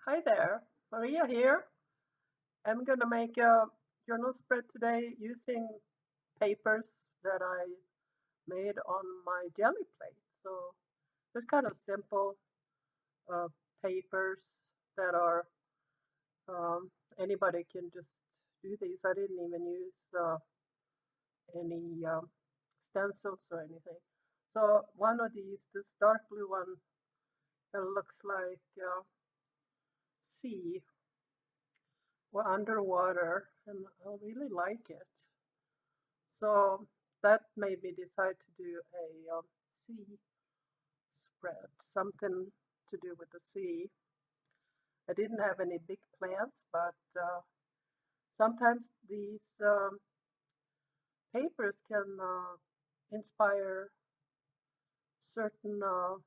Hi there, Maria here. I'm going to make a journal spread today using papers that I made on my jelly plate. So just kind of simple uh, papers that are anybody can just do these. I didn't even use any stencils or anything. So one of these, this dark blue one, it looks like sea or underwater, and I really like it. So that made me decide to do a sea spread, something to do with the sea. I didn't have any big plans, but sometimes these papers can inspire certain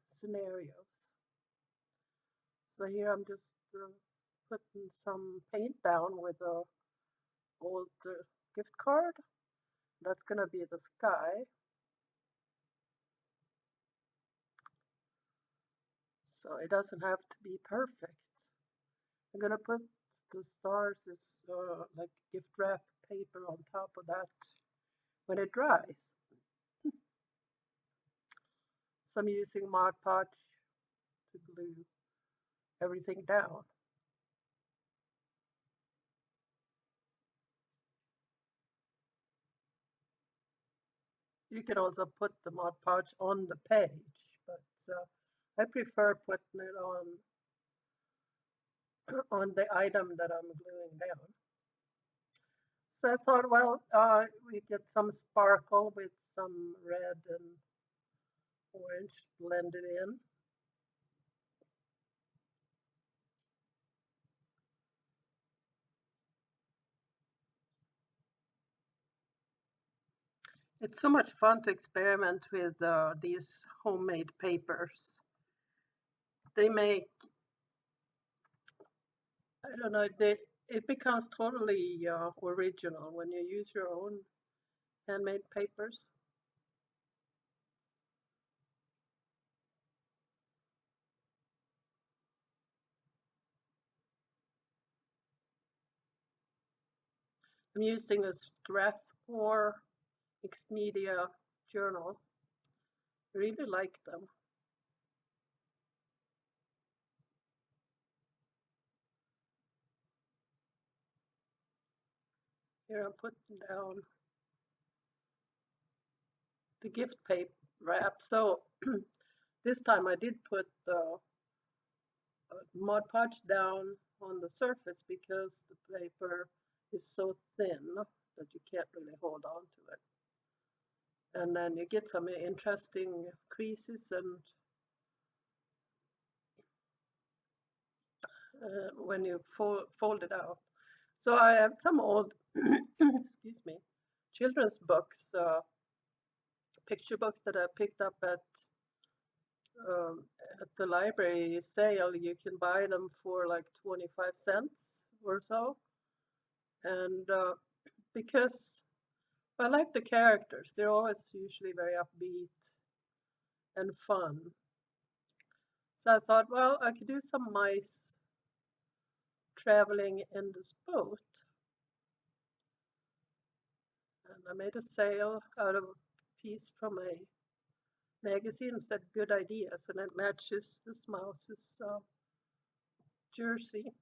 scenarios. So here I'm just putting some paint down with a old gift card. That's going to be the sky. So it doesn't have to be perfect. I'm gonna put the stars as like gift wrap paper on top of that when it dries. So I'm using Mod Podge to glue everything down. You can also put the Mod Podge on the page, but I prefer putting it on the item that I'm gluing down. So I thought, well, we get some sparkle with some red and orange blended in. It's so much fun to experiment with these homemade papers. They make, I don't know, it becomes totally original when you use your own handmade papers. I'm using a Strathmore Mixed Media journal. I really like them. Here I'm putting down the gift paper wrap. So this time I did put the Mod Podge down on the surface because the paper is so thin that you can't really hold on to it. And then you get some interesting creases and when you fold it out. So I have some old, excuse me, children's books, picture books that I picked up um, at the library sale. You can buy them for like 25 cents or so. And because I like the characters, they're always usually very upbeat and fun. So I thought, well, I could do some mice traveling in this boat. And I made a sail out of a piece from a magazine and said good ideas, and it matches this mouse's jersey.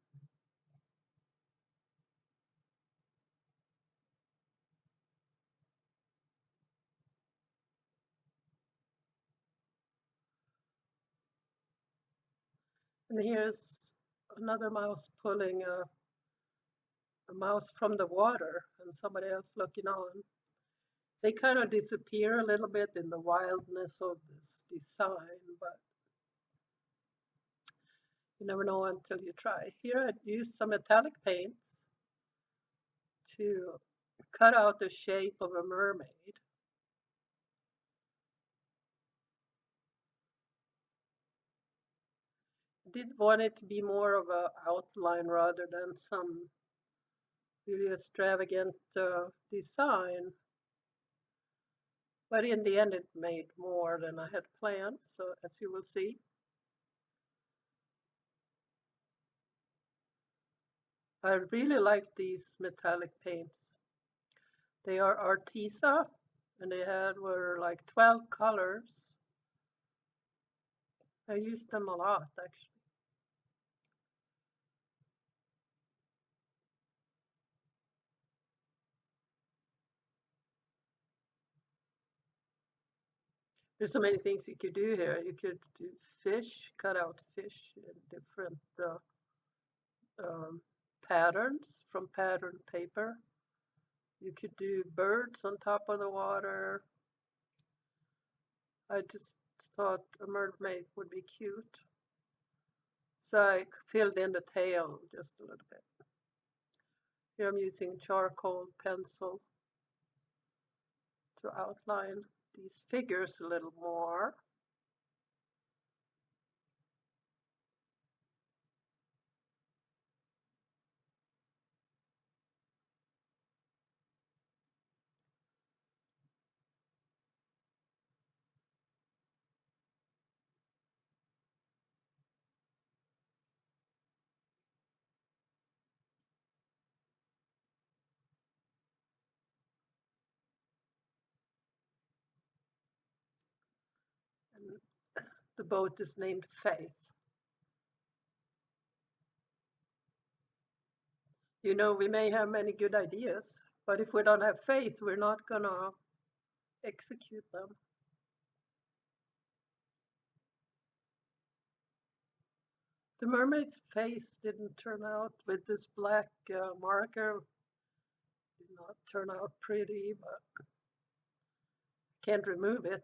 And here's another mouse pulling a mouse from the water and somebody else looking on. They kind of disappear a little bit in the wildness of this design, but you never know until you try. Here I used some metallic paints to cut out the shape of a mermaid. I did want it to be more of an outline rather than some really extravagant design. But in the end, it made more than I had planned. So as you will see, I really like these metallic paints. They are Artisa, and were like 12 colors. I used them a lot, actually. There's so many things you could do here. You could do fish, cut out fish in different um, patterns from pattern paper. You could do birds on top of the water. I just thought a mermaid would be cute. So I filled in the tail just a little bit. Here I'm using charcoal pencil to outline these figures a little more. And the boat is named Faith. You know, we may have many good ideas, but if we don't have faith, we're not gonna execute them. The mermaid's face didn't turn out with this black marker, did not turn out pretty, but can't remove it.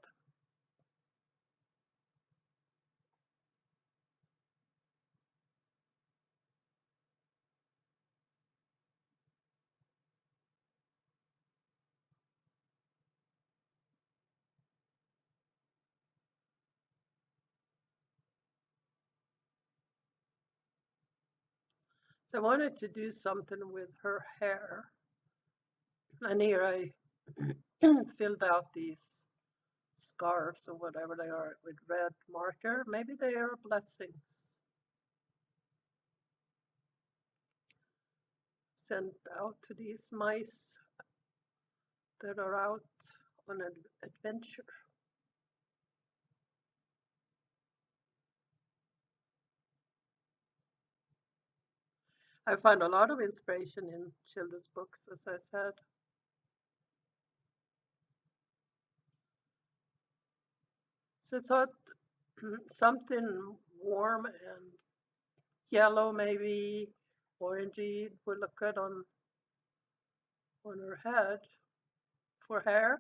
So I wanted to do something with her hair. And here I filled out these scarves or whatever they are with red marker. Maybe they are blessings sent out to these mice that are out on an adventure. I find a lot of inspiration in children's books, as I said. So I thought something warm and yellow, maybe orangey, would look good on her head for hair.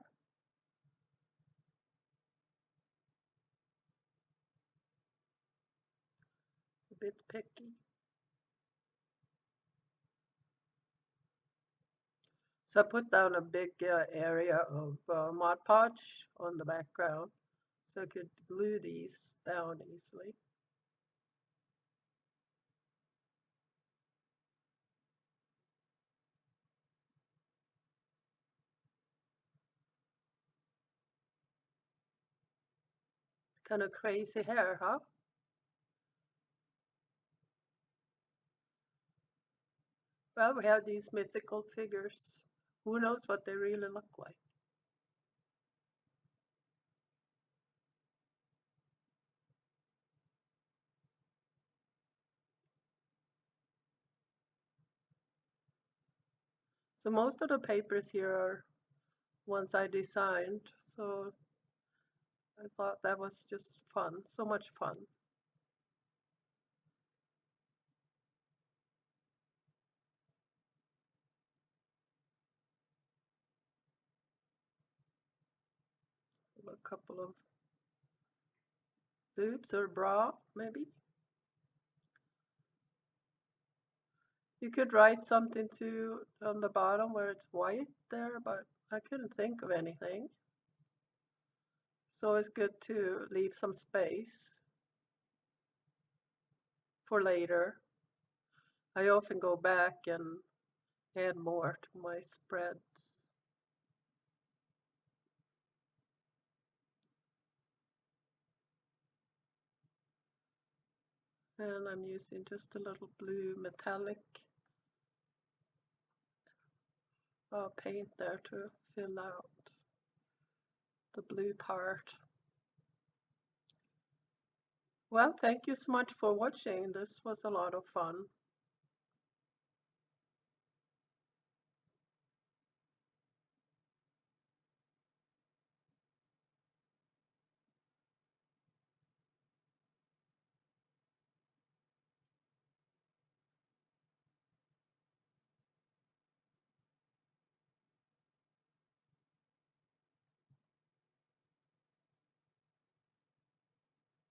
It's a bit picky. So I put down a big area of Mod Podge on the background so I could glue these down easily. Kind of crazy hair, huh? Well, we have these mythical figures. Who knows what they really look like? So most of the papers here are ones I designed. So I thought that was just fun, so much fun. A couple of boobs or bra, maybe. You could write something too on the bottom where it's white there, but I couldn't think of anything. It's always good to leave some space for later. I often go back and add more to my spreads. And I'm using just a little blue metallic paint there to fill out the blue part. Well, thank you so much for watching. This was a lot of fun.